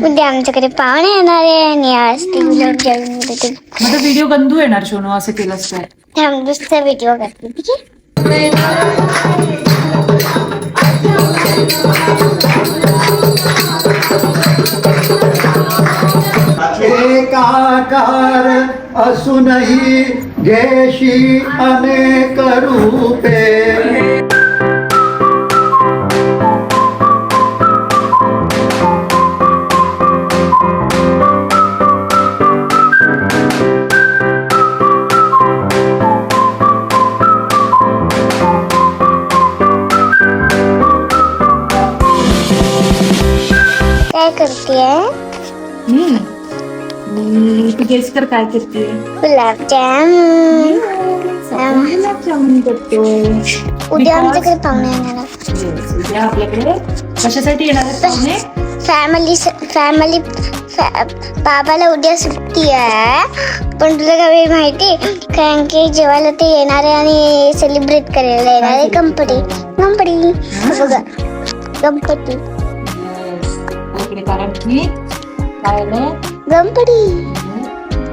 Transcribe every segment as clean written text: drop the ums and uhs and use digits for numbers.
उद्या आमच्याकडे पाहुणे येणार आहे आणि आज ते माझा व्हिडिओ गंदू येणार सोनू असं केलंस काय. हम दुसरा व्हिडिओ करते ठीक आहे. एकाकार असूनही घेशी अनेक रूपे. काय करतेय? तू गेस कर काय करते. गुलाबजाम. गुलाबजामुन करतोय. उद्या आमच्याकडे पाहुणे येणार आहे. उद्या आपल्याकडे कशासाठी येणार आहेत पाहुणे? फॅमिली बाबाला उद्या सुट्टी आहे, पण तुला काय माहिती, कारण की जेवायला ते येणार आहे आणि सेलिब्रेट करायला येणार आहे. गणपती बघा, गणपती कारण की काय नाही गणपती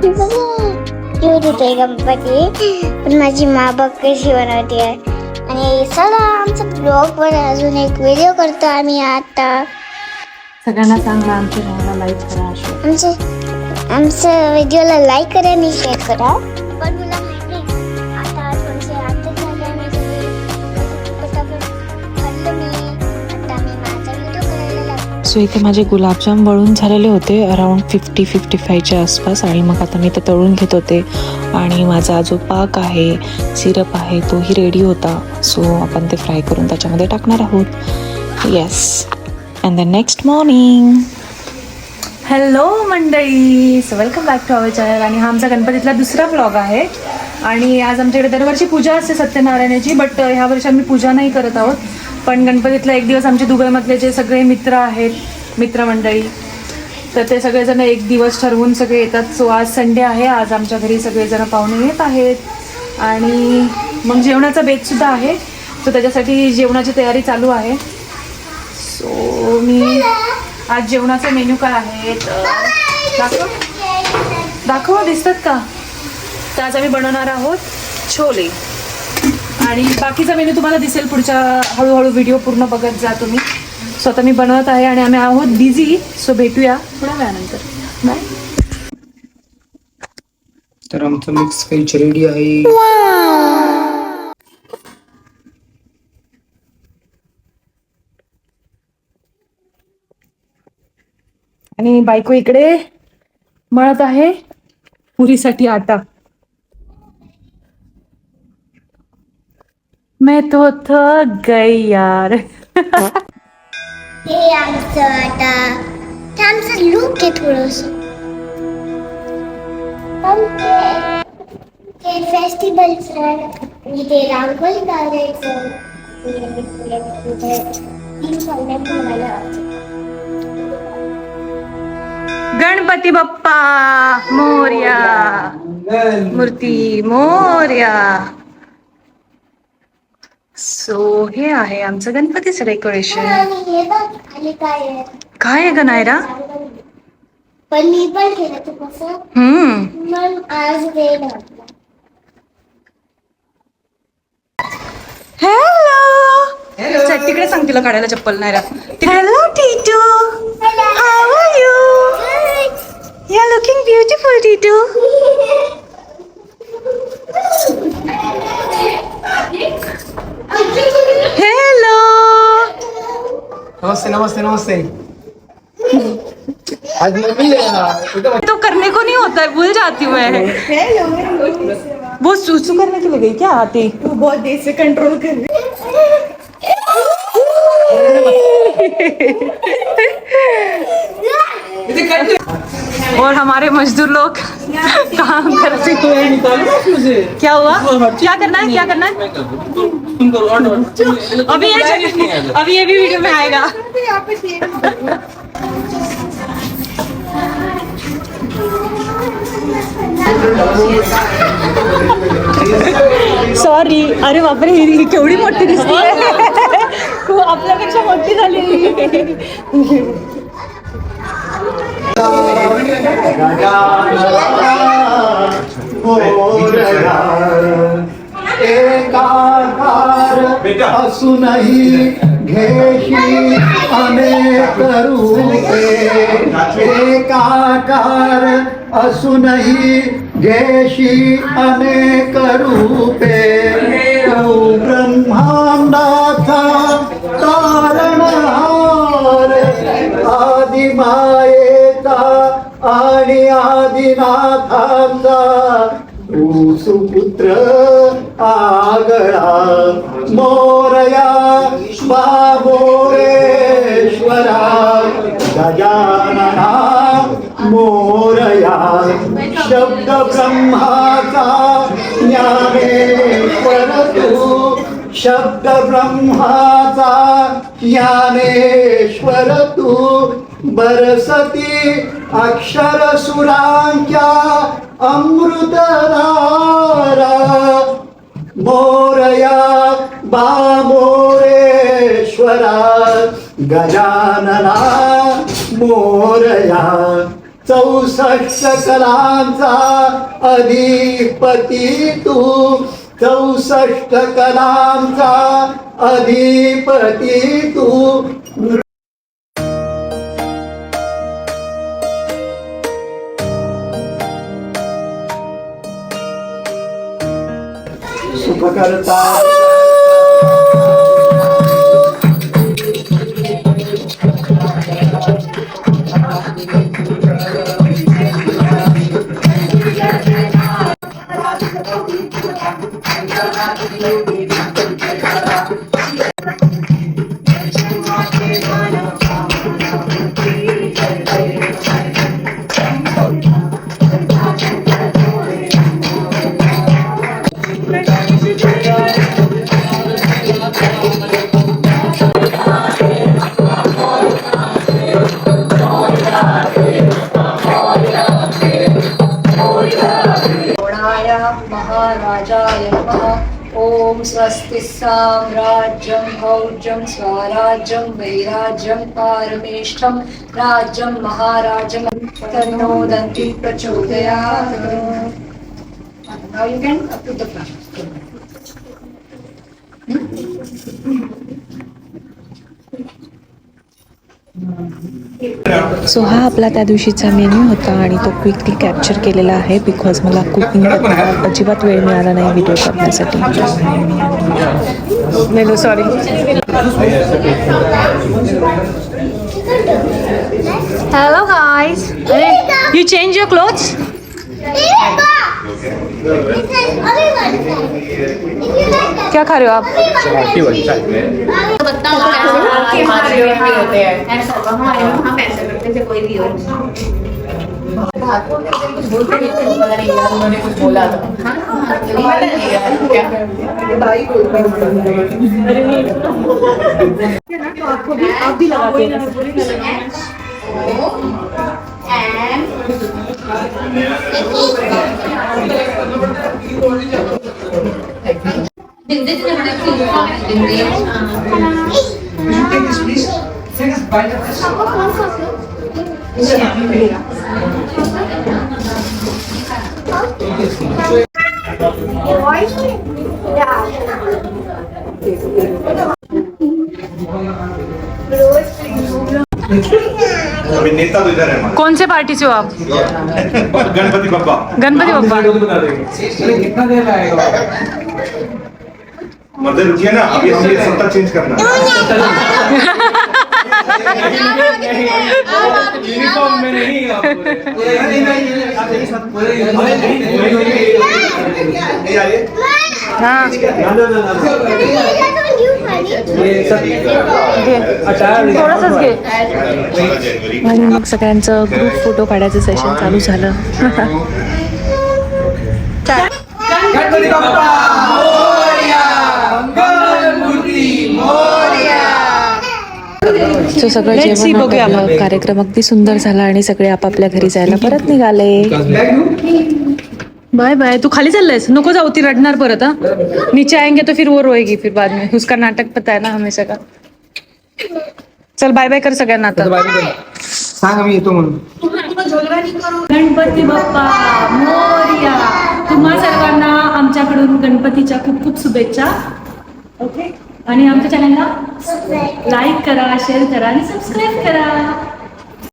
बघा गणपती. पण माझी मा बघ कशी बनवते आहे. आणि चला आमचा ब्लॉग वर अजून एक व्हिडिओ करतो आम्ही आता. सगळ्यांना सांगा आमच्या चॅनलला लाईक करा. आमच्या व्हिडिओला लाईक करा आणि शेअर करा. पण तुला माहिती आता थोडेसे आत्ता झाले आणि पटापट खाल्लं मी. आता मी माझा व्हिडिओ करायला लागतो. सो इथे माझे गुलाबजाम वळून झालेले होते अराउंड 50-55च्या आसपास. आणि मग आता मी ते तळून घेत होते. आणि माझा जो पाक आहे, सिरप आहे, तोही रेडी होता. सो आपण ते फ्राय करून त्याच्यामध्ये टाकणार आहोत. Yes. And the next morning. Hello मंडळी, so welcome back to our channel. आणि हा आमचा गणपतीतला दुसरा व्लॉग आहे. आणि आज आमच्याकडे दरवर्षी पूजा असते सत्यनारायणाची, बट ह्या वर्षी आम्ही पूजा नाही करत आहोत. पण गणपतीतला एक दिवस आमचे दुबईमधले जे सगळे मित्र आहेत, मित्रमंडळी, तर ते सगळेजण एक दिवस ठरवून सगळे येतात. सो आज संडे आहे. आज आमच्या घरी सगळेजण पाहुणे येत आहेत. आणि मग जेवणाचा बेतसुद्धा आहे. सो त्याच्यासाठी जेवणाची तयारी चालू आहे. सो मी आज जेवणाचे मेन्यू काय आहेत दाखव दिसतात का. तर आज आम्ही बनवणार आहोत छोले. आणि बाकीचा मेन्यू तुम्हाला दिसेल पुढच्या हळूहळू व्हिडिओ पूर्ण बघत जा तुम्ही. सो आता मी बनवत आहे आणि आम्ही आहोत बिझी. सो भेटूया थोड्या वेळानंतर. बाय. तर आमचं मिक्स व्हेज रेडी आहे. आणि बायको इकडे मळत आहे पुरीसाठी आटा. मैं तो थक गई यार. हे आमचं आता ते आमचं लुक आहे थोडंसं. ते फेस्टिवलचं आणि ते रांगोळी काढायचं. गणपती बाप्पा मोरया. मूर्ती मोरया. सो हे आहे आमचं गणपतीचं डेकोरेशन. काय आहे ग नायरा? पण मी पण केलं तू कसं मग आज वेळ लागला. हॅलो. चल तिकडे सांग तिला काढायला चप्पल. Naira hello Titu. How are you? You are looking beautiful Titu. Hello. नमस्ते नमस्ते नमस्ते. आज मम्मी तो करने को नहीं होता है, भूल जाती हूँ मैं. वो सूसू करने के लिए गई क्या आती? वो बहुत देर से कंट्रोल कर रही. और हमारे मजदूर लोग काम करते हुए. क्या हुआ? क्या करना है? क्या करना है? अभी ये भी वीडियो में आएगा. सॉरी. अरे बापरे, ही केवढी मोठी दिसते. खूप आपल्यापेक्षा मोठी झाली. एकाकार असूनही घेशी अनेक रूपे. एकाकार असूनही घेशी अनेक रूपे. तू ब्रह्मांडाचा तारणहार, आदिमायेचा आणि आदिनाथांचा तू सुपुत्र आगळा. मोरया बाबोरेश्वरा गजानना मोरया. शब्द ब्रह्माचा ज्ञानेश्वर तू. शब्द ब्रह्माचा ज्ञानेश्वर तू. बरसती अक्षर सुरांच्या अमृतधारा. मोरया बामोरेश्वरा गजानना मोरया. 64 कलांचा अधिपती तू. 64 कलांचा अधिपती तू. सुखकर्ता महाराजाय नमः. ओम स्वस्ति साम्राज्यं भौज्यं स्वराज्यं वैराज्यं पारमेष्ठं राज्यं महाराजं तन्नो दन्ति प्रचोदयात्. Now you can up to the front. So हा आपला त्या दिवशीचा मेन्यू होता आणि तो क्विकली कॅप्चर केलेला आहे बिकॉज मला कुकिंग अजिबात वेळ मिळाला नाही व्हिडिओ करण्यासाठी. मेलो sorry. Hello guys. You change your clothes. क्या खा रहे हो आप? आप भी लगाते हैं. अभी नेता तो इधर है हमारा. कौन से पार्टी से हो आप? गणपति बप्पा. गणपति बप्पा. कितना देर आएगा? मतलब रुकिए ना, अभी हम ये सत्ता चेंज करना है. यूनिफॉर्म में नहीं आप हाँ. थोडंसंच घे. आणि मग सगळ्यांचं ग्रुप फोटो काढायचं सेशन चालू झालं. गणपती बाप्पा मोरया. मंगलमूर्ती मोरया. सो सगळं Let's see, जेवण बघूया आवरलं. आपण. कार्यक्रम अगदी सुंदर झाला आणि सगळे आपापल्या घरी जायला परत निघाले. Bye bye. तू खाली चाललायस? नको जाऊ, ती रडणार परत. हा नीचे आएंगे तो फिर वो रोएगी फिर बाद में. उसका नाटक पता है ना हमेशा का. चल बाय बाय कर सगळ्यांना आता. सांग मी येतो म्हणून. गणपती बाप्पा मोरया. तुम्हा सर्वांना आमच्याकडून गणपतीच्या खूप खूप शुभेच्छा. ओके. आणि आमच्या चॅनलला लाईक करा, शेअर करा आणि सबस्क्राईब करा.